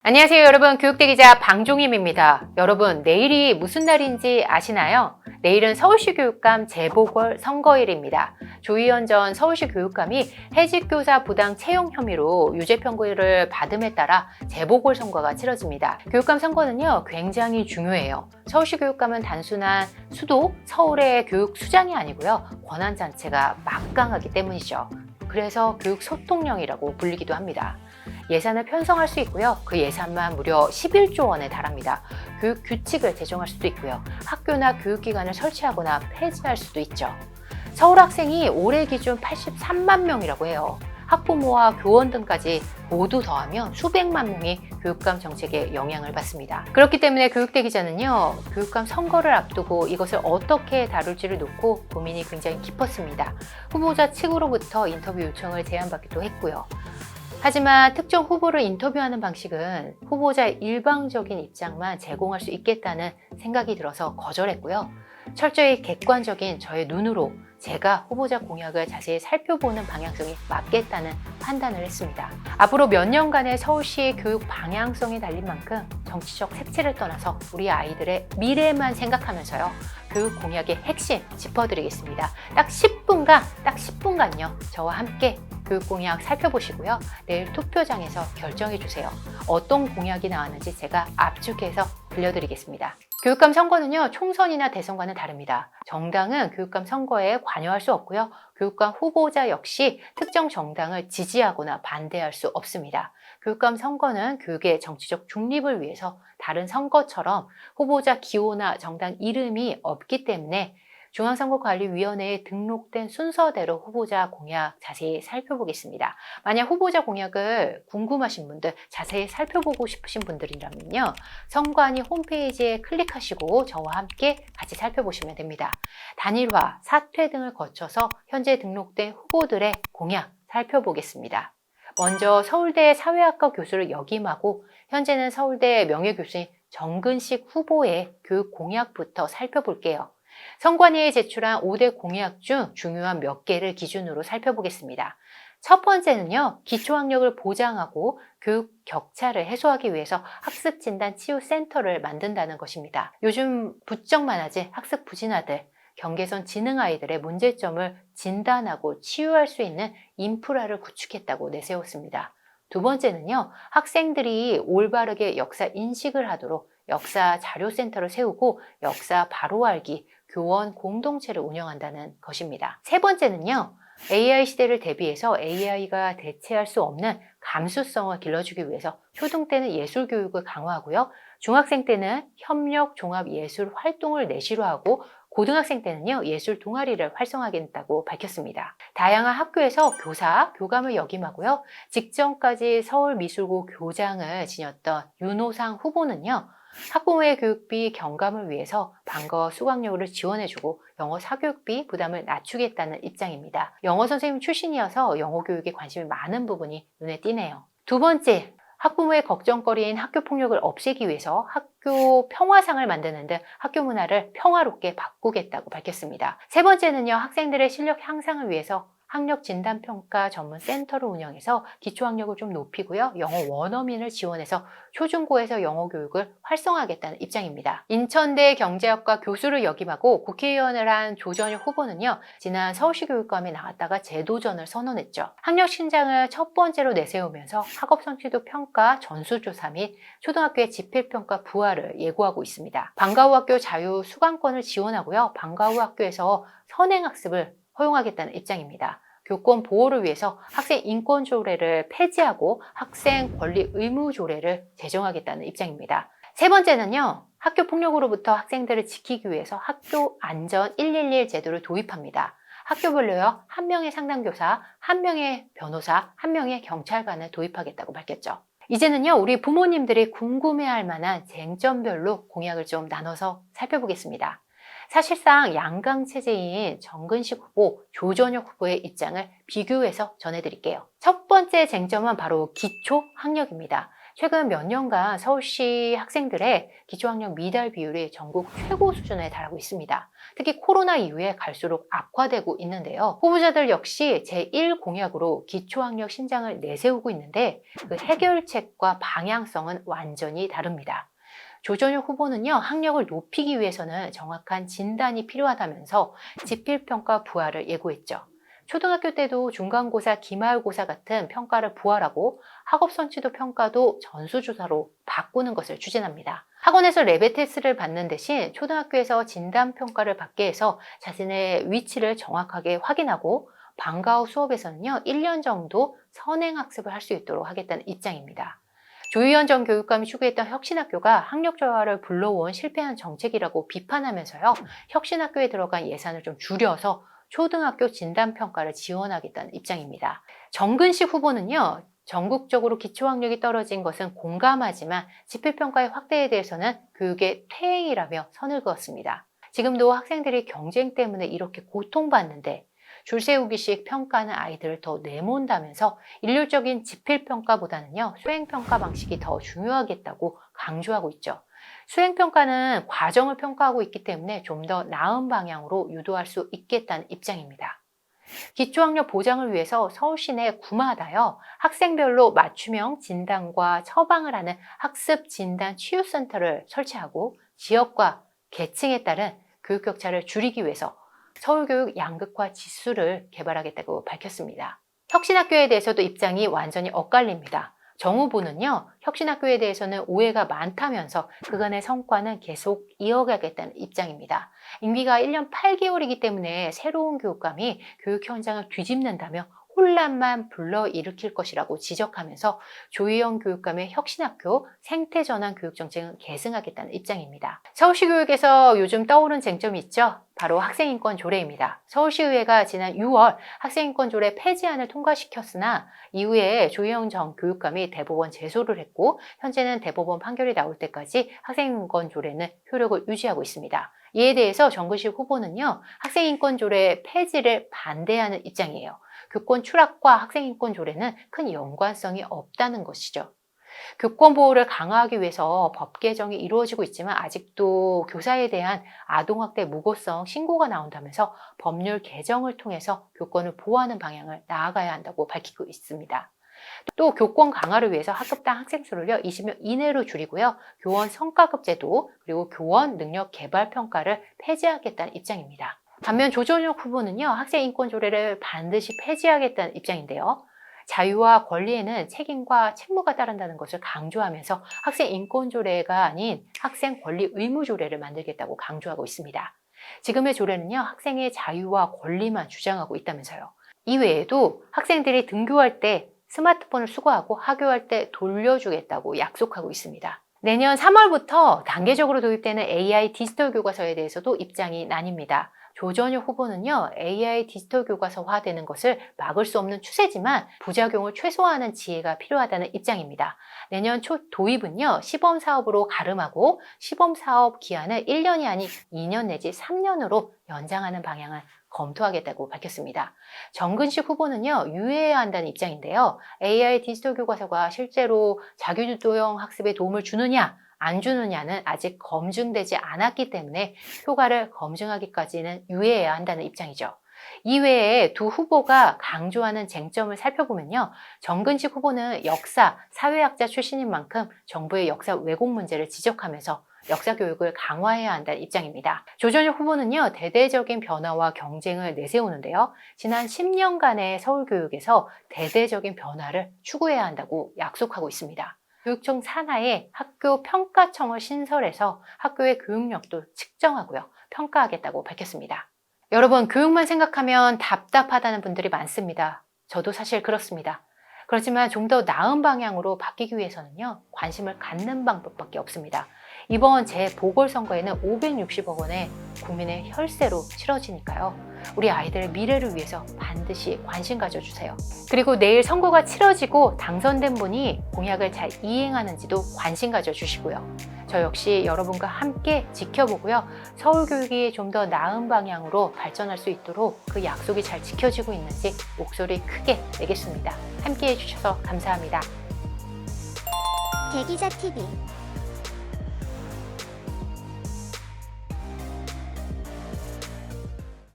안녕하세요 여러분, 교육대 기자 방종임입니다. 여러분, 내일이 무슨 날인지 아시나요? 내일은 서울시 교육감 재보궐 선거일입니다. 조희연 전 서울시 교육감이 해직교사 부당 채용 혐의로 유죄 평구를 받음에 따라 재보궐 선거가 치러집니다. 교육감 선거는요, 굉장히 중요해요. 서울시 교육감은 단순한 수도, 서울의 교육 수장이 아니고요, 권한 자체가 막강하기 때문이죠. 그래서 교육 소통령이라고 불리기도 합니다. 예산을 편성할 수 있고요. 그 예산만 무려 11조 원에 달합니다. 교육 규칙을 제정할 수도 있고요. 학교나 교육기관을 설치하거나 폐지할 수도 있죠. 서울 학생이 올해 기준 83만 명이라고 해요. 학부모와 교원 등까지 모두 더하면 수백만 명이 교육감 정책에 영향을 받습니다. 그렇기 때문에 교육대 기자는요, 교육감 선거를 앞두고 이것을 어떻게 다룰지를 놓고 고민이 굉장히 깊었습니다. 후보자 측으로부터 인터뷰 요청을 제안받기도 했고요. 하지만 특정 후보를 인터뷰하는 방식은 후보자의 일방적인 입장만 제공할 수 있겠다는 생각이 들어서 거절했고요. 철저히 객관적인 저의 눈으로 제가 후보자 공약을 자세히 살펴보는 방향성이 맞겠다는 판단을 했습니다. 앞으로 몇 년간의 서울시 교육 방향성이 달린 만큼 정치적 색채를 떠나서 우리 아이들의 미래만 생각하면서요, 교육 공약의 핵심 짚어드리겠습니다. 딱 10분간요, 저와 함께 교육 공약 살펴보시고요. 내일 투표장에서 결정해 주세요. 어떤 공약이 나왔는지 제가 압축해서 들려드리겠습니다. 교육감 선거는요, 총선이나 대선과는 다릅니다. 정당은 교육감 선거에 관여할 수 없고요. 교육감 후보자 역시 특정 정당을 지지하거나 반대할 수 없습니다. 교육감 선거는 교육의 정치적 중립을 위해서 다른 선거처럼 후보자 기호나 정당 이름이 없기 때문에 중앙선거관리위원회에 등록된 순서대로 후보자 공약 자세히 살펴보겠습니다. 만약 후보자 공약을 궁금하신 분들, 자세히 살펴보고 싶으신 분들이라면요, 선관위 홈페이지에 클릭하시고 저와 함께 같이 살펴보시면 됩니다. 단일화, 사퇴 등을 거쳐서 현재 등록된 후보들의 공약 살펴보겠습니다. 먼저 서울대 사회학과 교수를 역임하고 현재는 서울대 명예교수인 정근식 후보의 교육 공약부터 살펴볼게요. 선관위에 제출한 5대 공약 중 중요한 몇 개를 기준으로 살펴보겠습니다. 첫 번째는요, 기초학력을 보장하고 교육 격차를 해소하기 위해서 학습진단치유센터를 만든다는 것입니다. 요즘 부쩍 많아진 학습 부진아들, 경계선 지능 아이들의 문제점을 진단하고 치유할 수 있는 인프라를 구축했다고 내세웠습니다. 두 번째는요, 학생들이 올바르게 역사 인식을 하도록 역사 자료센터를 세우고 역사 바로 알기 교원 공동체를 운영한다는 것입니다. 세 번째는요, AI 시대를 대비해서 AI가 대체할 수 없는 감수성을 길러주기 위해서 초등 때는 예술 교육을 강화하고요, 중학생 때는 협력 종합 예술 활동을 내실화하고 고등학생 때는요, 예술 동아리를 활성화하겠다고 밝혔습니다. 다양한 학교에서 교사, 교감을 역임하고요, 직전까지 서울미술고 교장을 지녔던 윤호상 후보는요, 학부모의 교육비 경감을 위해서 방과 수강료를 지원해주고 영어 사교육비 부담을 낮추겠다는 입장입니다. 영어 선생님 출신이어서 영어 교육에 관심이 많은 부분이 눈에 띄네요. 두 번째, 학부모의 걱정거리인 학교폭력을 없애기 위해서 학교 평화상을 만드는 등 학교 문화를 평화롭게 바꾸겠다고 밝혔습니다. 세 번째는요, 학생들의 실력 향상을 위해서 학력진단평가 전문센터를 운영해서 기초학력을 좀 높이고요, 영어 원어민을 지원해서 초중고에서 영어 교육을 활성화하겠다는 입장입니다. 인천대 경제학과 교수를 역임하고 국회의원을 한 조전혁 후보는요, 지난 서울시 교육감에 나왔다가 재도전을 선언했죠. 학력 신장을 첫 번째로 내세우면서 학업 성취도 평가 전수조사 및 초등학교의 지필평가 부활을 예고하고 있습니다. 방과 후 학교 자유 수강권을 지원하고요, 방과 후 학교에서 선행학습을 허용하겠다는 입장입니다. 교권 보호를 위해서 학생 인권 조례를 폐지하고 학생 권리 의무 조례를 제정하겠다는 입장입니다. 세 번째는요, 학교 폭력으로부터 학생들을 지키기 위해서 학교 안전 111 제도를 도입합니다. 학교별로요, 한 명의 상담교사, 한 명의 변호사, 한 명의 경찰관을 도입하겠다고 밝혔죠. 이제는요, 우리 부모님들이 궁금해할 만한 쟁점별로 공약을 좀 나눠서 살펴보겠습니다. 사실상 양강체제인 정근식 후보, 조전혁 후보의 입장을 비교해서 전해드릴게요. 첫 번째 쟁점은 바로 기초학력입니다. 최근 몇 년간 서울시 학생들의 기초학력 미달 비율이 전국 최고 수준에 달하고 있습니다. 특히 코로나 이후에 갈수록 악화되고 있는데요. 후보자들 역시 제1공약으로 기초학력 신장을 내세우고 있는데 그 해결책과 방향성은 완전히 다릅니다. 조전혁 후보는요, 학력을 높이기 위해서는 정확한 진단이 필요하다면서 지필평가 부활을 예고했죠. 초등학교 때도 중간고사, 기말고사 같은 평가를 부활하고 학업성취도 평가도 전수조사로 바꾸는 것을 추진합니다. 학원에서 레벨 테스트를 받는 대신 초등학교에서 진단평가를 받게 해서 자신의 위치를 정확하게 확인하고 방과 후 수업에서는요, 1년 정도 선행학습을 할 수 있도록 하겠다는 입장입니다. 조희연 전 교육감이 추구했던 혁신학교가 학력 저하를 불러온 실패한 정책이라고 비판하면서요, 혁신학교에 들어간 예산을 좀 줄여서 초등학교 진단평가를 지원하겠다는 입장입니다. 정근식 후보는요, 전국적으로 기초학력이 떨어진 것은 공감하지만 지필평가의 확대에 대해서는 교육의 퇴행이라며 선을 그었습니다. 지금도 학생들이 경쟁 때문에 이렇게 고통받는데 줄 세우기식 평가는 아이들을 더 내몬다면서 일률적인 지필평가보다는요, 수행평가 방식이 더 중요하겠다고 강조하고 있죠. 수행평가는 과정을 평가하고 있기 때문에 좀 더 나은 방향으로 유도할 수 있겠다는 입장입니다. 기초학력 보장을 위해서 서울시 내 구마다요, 학생별로 맞춤형 진단과 처방을 하는 학습진단치유센터를 설치하고 지역과 계층에 따른 교육 격차를 줄이기 위해서 서울교육 양극화 지수를 개발하겠다고 밝혔습니다. 혁신학교에 대해서도 입장이 완전히 엇갈립니다. 정 후보는요, 혁신학교에 대해서는 오해가 많다면서 그간의 성과는 계속 이어가겠다는 입장입니다. 임기가 1년 8개월이기 때문에 새로운 교육감이 교육 현장을 뒤집는다며 혼란만 불러일으킬 것이라고 지적하면서 조희연 교육감의 혁신학교 생태전환 교육정책은 계승하겠다는 입장입니다. 서울시 교육에서 요즘 떠오른 쟁점이 있죠. 바로 학생인권 조례입니다. 서울시의회가 지난 6월 학생인권 조례 폐지안을 통과시켰으나 이후에 조희연 전 교육감이 대법원 제소를 했고 현재는 대법원 판결이 나올 때까지 학생인권 조례는 효력을 유지하고 있습니다. 이에 대해서 정근식 후보는요, 학생인권 조례 폐지를 반대하는 입장이에요. 교권 추락과 학생인권 조례는 큰 연관성이 없다는 것이죠. 교권 보호를 강화하기 위해서 법 개정이 이루어지고 있지만 아직도 교사에 대한 아동학대 무고성 신고가 나온다면서 법률 개정을 통해서 교권을 보호하는 방향을 나아가야 한다고 밝히고 있습니다. 또 교권 강화를 위해서 학급당 학생 수를요 20명 이내로 줄이고요. 교원 성과급 제도 그리고 교원 능력 개발 평가를 폐지하겠다는 입장입니다. 반면 조전혁 후보는요, 학생인권 조례를 반드시 폐지하겠다는 입장인데요. 자유와 권리에는 책임과 책무가 따른다는 것을 강조하면서 학생인권 조례가 아닌 학생 권리 의무 조례를 만들겠다고 강조하고 있습니다. 지금의 조례는요, 학생의 자유와 권리만 주장하고 있다면서요. 이외에도 학생들이 등교할 때 스마트폰을 수거하고 하교할 때 돌려주겠다고 약속하고 있습니다. 내년 3월부터 단계적으로 도입되는 AI 디지털 교과서에 대해서도 입장이 나뉩니다. 조전혁 후보는요, AI 디지털 교과서화되는 것을 막을 수 없는 추세지만 부작용을 최소화하는 지혜가 필요하다는 입장입니다. 내년 초 도입은요, 시범사업으로 가름하고 시범사업 기한을 1년이 아닌 2년 내지 3년으로 연장하는 방향을 검토하겠다고 밝혔습니다. 정근식 후보는요, 유예해야 한다는 입장인데요. AI 디지털 교과서가 실제로 자기주도형 학습에 도움을 주느냐, 안 주느냐는 아직 검증되지 않았기 때문에 효과를 검증하기까지는 유예해야 한다는 입장이죠. 이외에 두 후보가 강조하는 쟁점을 살펴보면요. 정근식 후보는 역사, 사회학자 출신인 만큼 정부의 역사 왜곡 문제를 지적하면서 역사 교육을 강화해야 한다는 입장입니다. 조전혁 후보는요, 대대적인 변화와 경쟁을 내세우는데요. 지난 10년간의 서울 교육에서 대대적인 변화를 추구해야 한다고 약속하고 있습니다. 교육청 산하에 학교 평가청을 신설해서 학교의 교육력도 측정하고요, 평가하겠다고 밝혔습니다. 여러분, 교육만 생각하면 답답하다는 분들이 많습니다. 저도 사실 그렇습니다. 그렇지만 좀 더 나은 방향으로 바뀌기 위해서는요, 관심을 갖는 방법밖에 없습니다. 이번 재보궐선거에는 560억 원의 국민의 혈세로 치러지니까요. 우리 아이들의 미래를 위해서 반드시 관심 가져주세요. 그리고 내일 선거가 치러지고 당선된 분이 공약을 잘 이행하는지도 관심 가져주시고요. 저 역시 여러분과 함께 지켜보고요. 서울교육이 좀 더 나은 방향으로 발전할 수 있도록 그 약속이 잘 지켜지고 있는지 목소리 크게 내겠습니다. 함께 해주셔서 감사합니다. 대기자 TV